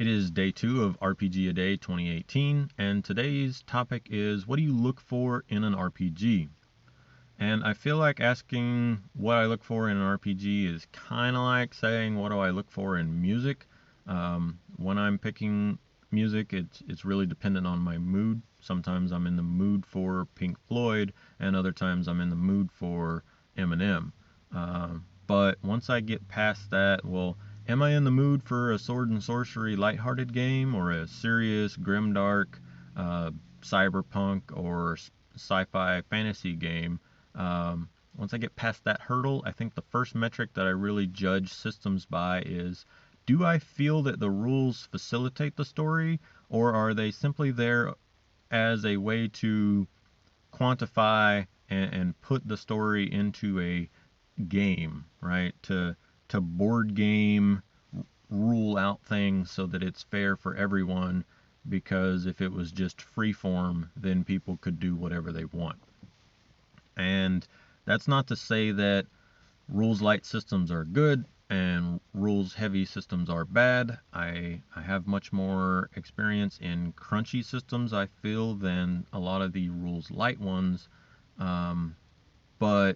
It is day 2 of RPGaDay 2018, and today's topic is, what do you look for in an RPG? And I feel like asking what I look for in an RPG is kind of like saying, what do I look for in music? When I'm picking music, it's really dependent on my mood. Sometimes I'm in the mood for Pink Floyd, and other times I'm in the mood for Eminem. But once I get past that, well, am I in the mood for a sword and sorcery lighthearted game, or a serious, grimdark, cyberpunk, or sci-fi fantasy game? Once I get past that hurdle, I think the first metric that I really judge systems by is, do I feel that the rules facilitate the story, or are they simply there as a way to quantify and put the story into a game, right? To board game rule out things so that it's fair for everyone, because if it was just free form, then people could do whatever they want. And that's not to say that rules light systems are good and rules heavy systems are bad. I have much more experience in crunchy systems, I feel, than a lot of the rules light ones. But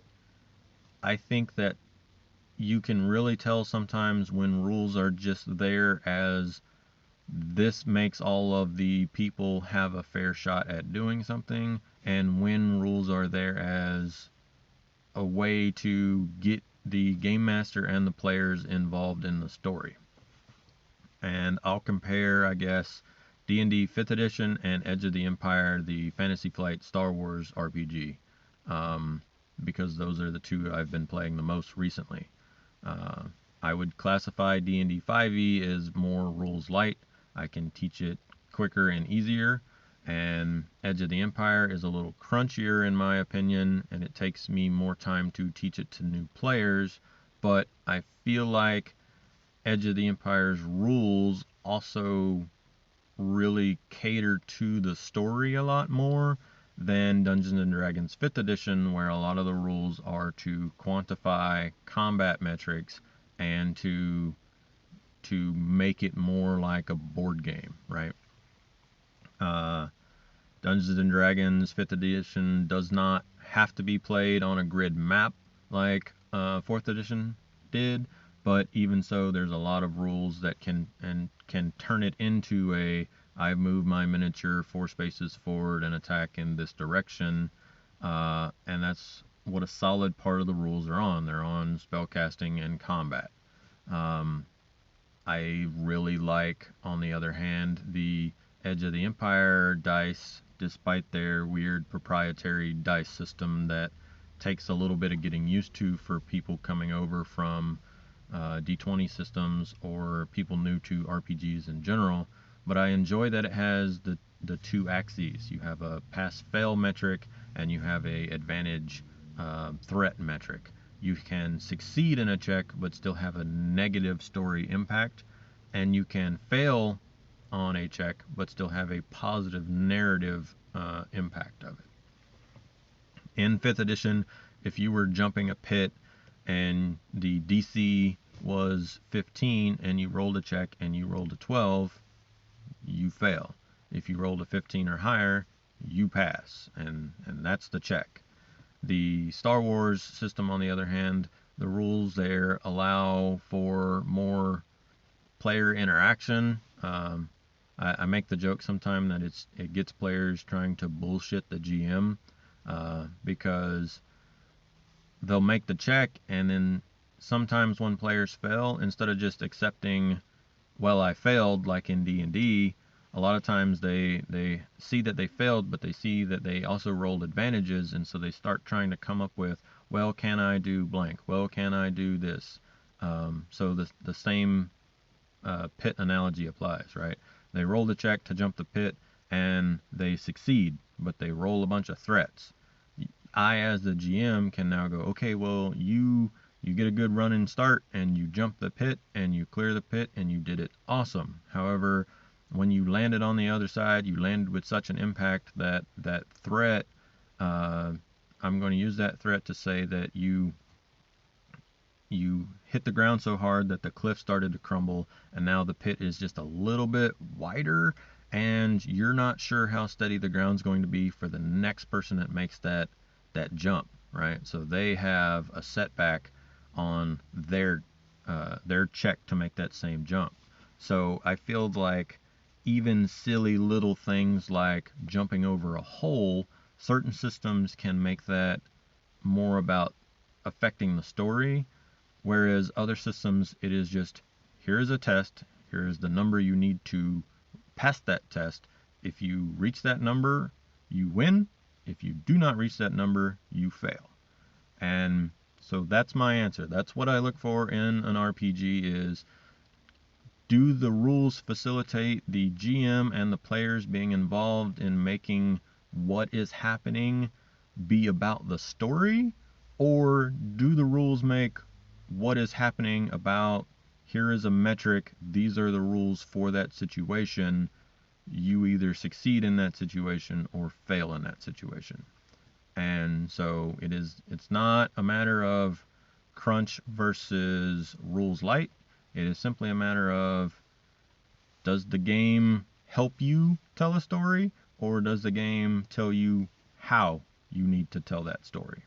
I think that you can really tell sometimes when rules are just there as, this makes all of the people have a fair shot at doing something, and when rules are there as a way to get the game master and the players involved in the story. And I'll compare, I guess, D&D 5th edition and Edge of the Empire, the Fantasy Flight Star Wars RPG, because those are the two I've been playing the most recently. I would classify D&D 5e as more rules light. I can teach it quicker and easier, and Edge of the Empire is a little crunchier in my opinion, and it takes me more time to teach it to new players. But I feel like Edge of the Empire's rules also really cater to the story a lot more than Dungeons and Dragons 5th edition, where a lot of the rules are to quantify combat metrics and to make it more like a board game, right? Dungeons and Dragons 5th edition does not have to be played on a grid map like 4th edition did, but even so, there's a lot of rules that can turn it into a, I move my miniature 4 spaces forward and attack in this direction, and that's what a solid part of the rules are on. They're on spellcasting and combat. I really like, on the other hand, the Edge of the Empire dice, despite their weird proprietary dice system that takes a little bit of getting used to for people coming over from D20 systems or people new to RPGs in general. But I enjoy that it has the two axes. You have a pass-fail metric and you have a advantage threat metric. You can succeed in a check but still have a negative story impact, and you can fail on a check but still have a positive narrative impact of it. In 5th edition, if you were jumping a pit and the DC was 15 and you rolled a check and you rolled a 12, you fail. If you rolled a 15 or higher, you pass, and that's the check. The Star Wars system, on the other hand, the rules there allow for more player interaction. I make the joke sometime that it gets players trying to bullshit the GM, because they'll make the check, and then sometimes when players fail, instead of just accepting, well, I failed, like in D&D, a lot of times they see that they failed, but they see that they also rolled advantages, and so they start trying to come up with, well, can I do blank? Well, can I do this? So the same pit analogy applies, right? They roll the check to jump the pit, and they succeed, but they roll a bunch of threats. I, as the GM, can now go, okay, well, you get a good running start, and you jump the pit, and you clear the pit, and you did it awesome. However, when you landed on the other side, you landed with such an impact that threat, I'm going to use that threat to say that you you hit the ground so hard that the cliff started to crumble, and now the pit is just a little bit wider, and you're not sure how steady the ground's going to be for the next person that makes that jump, right? So they have a setback on their check to make that same jump. So I feel like even silly little things like jumping over a hole, certain systems can make that more about affecting the story, whereas other systems, it is just, here is a test, here is the number you need to pass that test. If you reach that number, you win. If you do not reach that number, you fail. And so that's my answer. That's what I look for in an RPG is, do the rules facilitate the GM and the players being involved in making what is happening be about the story? Or do the rules make what is happening about, here is a metric, these are the rules for that situation, you either succeed in that situation or fail in that situation? And so it's not a matter of crunch versus rules light. It is simply a matter of, does the game help you tell a story, or does the game tell you how you need to tell that story?